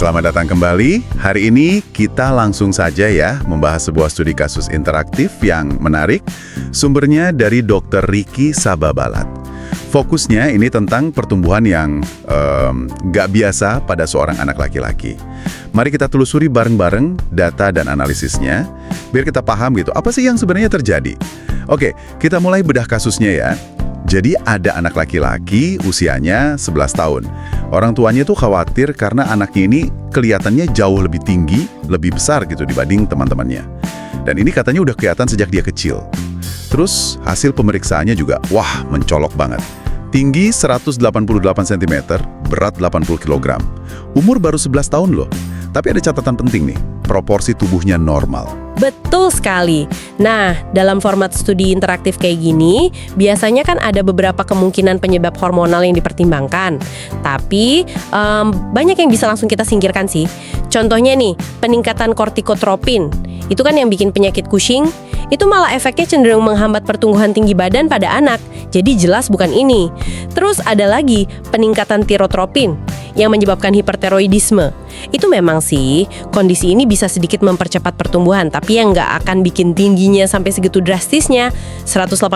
Selamat datang kembali. Hari ini kita langsung saja ya membahas sebuah studi kasus interaktif yang menarik. Sumbernya dari Dr. Ricky Sababalat. Fokusnya ini tentang pertumbuhan yang nggak biasa pada seorang anak laki-laki. Mari kita telusuri bareng-bareng data dan analisisnya, biar kita paham gitu, apa sih yang sebenarnya terjadi. Oke, kita mulai bedah kasusnya ya. Jadi ada anak laki-laki usianya 11 tahun. Orang tuanya tuh khawatir karena anaknya ini kelihatannya jauh lebih tinggi, lebih besar gitu dibanding teman-temannya. Dan ini katanya udah kelihatan sejak dia kecil. Terus hasil pemeriksaannya juga, wah mencolok banget. Tinggi 188 cm, berat 80 kg. Umur baru 11 tahun loh. Tapi ada catatan penting nih, proporsi tubuhnya normal. Betul sekali. Nah, dalam format studi interaktif kayak gini, biasanya kan ada beberapa kemungkinan penyebab hormonal yang dipertimbangkan. Tapi, banyak yang bisa langsung kita singkirkan sih. Contohnya nih, peningkatan kortikotropin. Itu kan yang bikin penyakit Cushing. Itu malah efeknya cenderung menghambat pertumbuhan tinggi badan pada anak. Jadi jelas bukan ini. Terus ada lagi, peningkatan tirotropin yang menyebabkan hipertiroidisme. Itu memang sih, kondisi ini bisa sedikit mempercepat pertumbuhan, tapi yang nggak akan bikin tingginya sampai segitu drastisnya. 188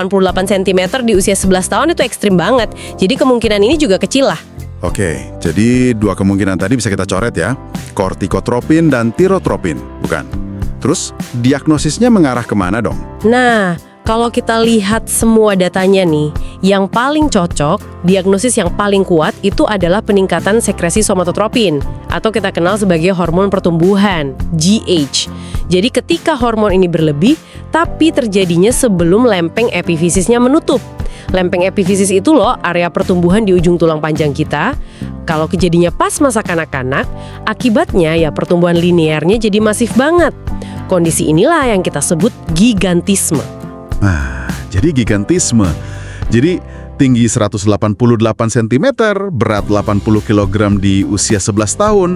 cm di usia 11 tahun itu ekstrim banget, jadi kemungkinan ini juga kecil lah. Oke, jadi dua kemungkinan tadi bisa kita coret ya. Kortikotropin dan tirotropin, bukan? Terus, diagnosisnya mengarah kemana dong? Nah, kalau kita lihat semua datanya nih, yang paling cocok, diagnosis yang paling kuat itu adalah peningkatan sekresi somatotropin, atau kita kenal sebagai hormon pertumbuhan, GH. Jadi ketika hormon ini berlebih, tapi terjadinya sebelum lempeng epifisisnya menutup. Lempeng epifisis itu loh area pertumbuhan di ujung tulang panjang kita. Kalau kejadiannya pas masa kanak-kanak, akibatnya ya pertumbuhan linearnya jadi masif banget. Kondisi inilah yang kita sebut gigantisme. Nah, jadi gigantisme. Jadi tinggi 188 cm, berat 80 kg di usia 11 tahun,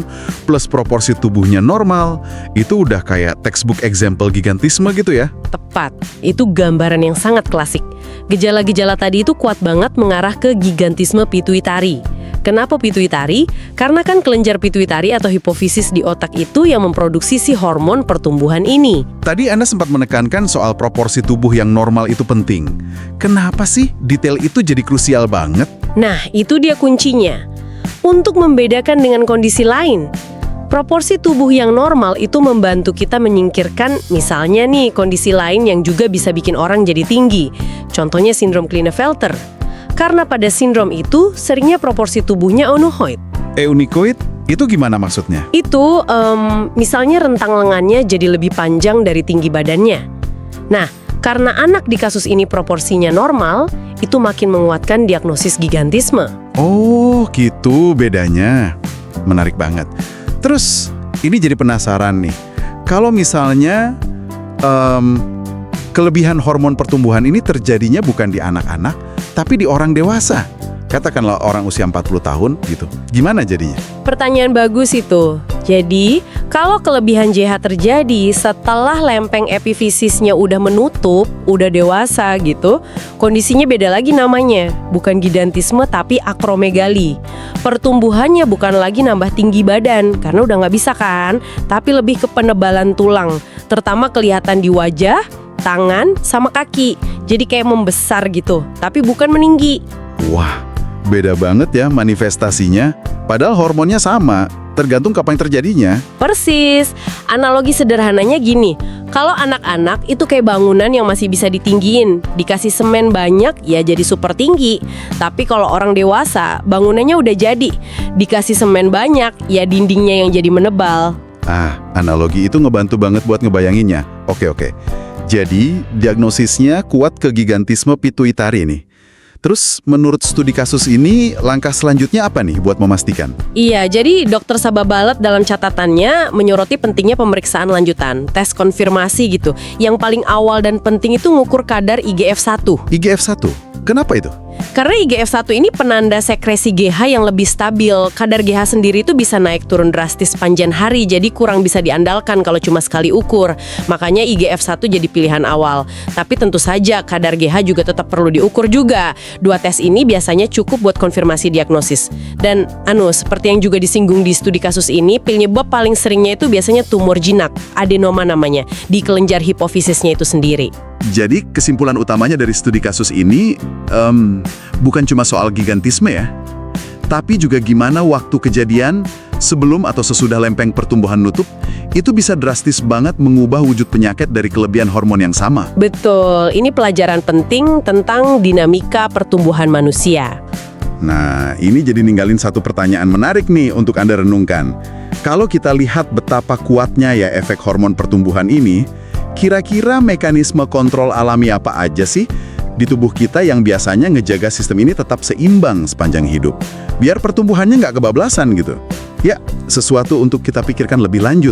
plus proporsi tubuhnya normal, itu udah kayak textbook example gigantisme gitu ya? Tepat, itu gambaran yang sangat klasik. Gejala-gejala tadi itu kuat banget mengarah ke gigantisme pituitari. Kenapa pituitari? Karena kan kelenjar pituitari atau hipofisis di otak itu yang memproduksi si hormon pertumbuhan ini. Tadi Anda sempat menekankan soal proporsi tubuh yang normal itu penting. Kenapa sih detail itu jadi krusial banget? Nah, itu dia kuncinya. Untuk membedakan dengan kondisi lain, proporsi tubuh yang normal itu membantu kita menyingkirkan misalnya nih kondisi lain yang juga bisa bikin orang jadi tinggi. Contohnya sindrom Klinefelter. Karena pada sindrom itu seringnya proporsi tubuhnya eunuchoid. Eunuchoid? Itu gimana maksudnya? Itu misalnya rentang lengannya jadi lebih panjang dari tinggi badannya. Nah, karena anak di kasus ini proporsinya normal, itu makin menguatkan diagnosis gigantisme. Oh, gitu bedanya. Menarik banget. Terus, ini jadi penasaran nih. Kalau misalnya kelebihan hormon pertumbuhan ini terjadinya bukan di anak-anak, tapi di orang dewasa. Katakanlah orang usia 40 tahun gitu. Gimana jadinya? Pertanyaan bagus itu. Jadi, kalau kelebihan JH terjadi setelah lempeng epifisisnya udah menutup, udah dewasa gitu, kondisinya beda lagi namanya. Bukan gigantisme tapi akromegali. Pertumbuhannya bukan lagi nambah tinggi badan, karena udah nggak bisa kan, tapi lebih ke penebalan tulang. Terutama kelihatan di wajah, tangan, sama kaki. Jadi kayak membesar gitu, tapi bukan meninggi. Wah, beda banget ya manifestasinya. Padahal hormonnya sama, tergantung kapan terjadinya. Persis. Analogi sederhananya gini, kalau anak-anak itu kayak bangunan yang masih bisa ditinggiin. Dikasih semen banyak, ya jadi super tinggi. Tapi kalau orang dewasa, bangunannya udah jadi. Dikasih semen banyak, ya dindingnya yang jadi menebal. Ah, analogi itu ngebantu banget buat ngebayanginnya. Oke. Jadi, diagnosisnya kuat ke gigantisme pituitari nih. Terus, menurut studi kasus ini, langkah selanjutnya apa nih buat memastikan? Iya, jadi Dr. Sababalat dalam catatannya menyoroti pentingnya pemeriksaan lanjutan, tes konfirmasi gitu. Yang paling awal dan penting itu ngukur kadar IGF-1. IGF-1? Kenapa itu? Karena IGF-1 ini penanda sekresi GH yang lebih stabil. Kadar GH sendiri itu bisa naik turun drastis sepanjang hari, jadi kurang bisa diandalkan kalau cuma sekali ukur. Makanya IGF-1 jadi pilihan awal. Tapi tentu saja kadar GH juga tetap perlu diukur juga. 2 tes ini biasanya cukup buat konfirmasi diagnosis. Dan seperti yang juga disinggung di studi kasus ini, penyebab paling seringnya itu biasanya tumor jinak, adenoma namanya, di kelenjar hipofisisnya itu sendiri. Jadi kesimpulan utamanya dari studi kasus ini bukan cuma soal gigantisme ya, tapi juga gimana waktu kejadian sebelum atau sesudah lempeng pertumbuhan nutup itu bisa drastis banget mengubah wujud penyakit dari kelebihan hormon yang sama. Betul, ini pelajaran penting tentang dinamika pertumbuhan manusia. Nah, ini jadi ninggalin satu pertanyaan menarik nih untuk Anda renungkan. Kalau kita lihat betapa kuatnya ya efek hormon pertumbuhan ini, kira-kira mekanisme kontrol alami apa aja sih di tubuh kita yang biasanya ngejaga sistem ini tetap seimbang sepanjang hidup? Biar pertumbuhannya nggak kebablasan gitu. Ya, sesuatu untuk kita pikirkan lebih lanjut.